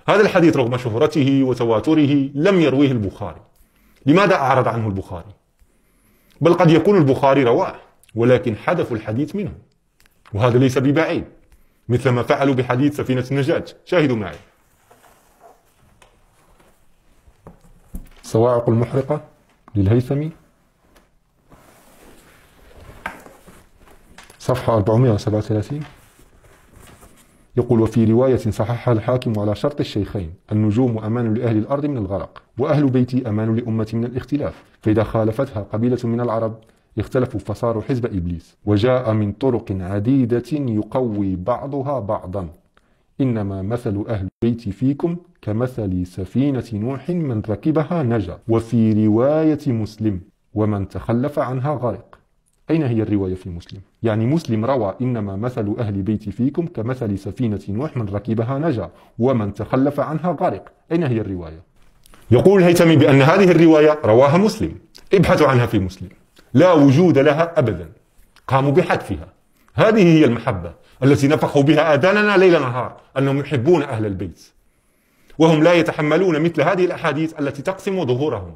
هذا الحديث رغم شهرته وتواتره لم يرويه البخاري. لماذا أعرض عنه البخاري؟ بل قد يكون البخاري رواه ولكن حذفوا الحديث منه، وهذا ليس ببعيد، مثل ما فعلوا بحديث سفينة النجاة. شاهدوا معي. الصواعق المحرقة للهيثمي، صفحة 437، يقول: وفي رواية صححها الحاكم على شرط الشيخين: النجوم أمان لأهل الأرض من الغرق، وأهل بيتي أمان لأمتي من الاختلاف، فإذا خالفتها قبيلة من العرب اختلفوا فصاروا حزب إبليس، وجاء من طرق عديدة يقوي بعضها بعضا، إنما مثل أهل بيتي فيكم كمثل سفينة نوح من ركبها نجا، وفي رواية مسلم: ومن تخلف عنها غرق. أين هي الرواية في مسلم؟ يعني مسلم روى: إنما مثل أهل بيتي فيكم كمثل سفينة نوح من ركبها نجا، ومن تخلف عنها غرق. أين هي الرواية؟ يقول الهيثمي بأن هذه الرواية رواها مسلم. ابحثوا عنها في مسلم، لا وجود لها أبدا، قاموا بحذفها. هذه هي المحبة التي نفخوا بها آذاننا ليل نهار، أنهم يحبون أهل البيت، وهم لا يتحملون مثل هذه الأحاديث التي تقسم ظهورهم.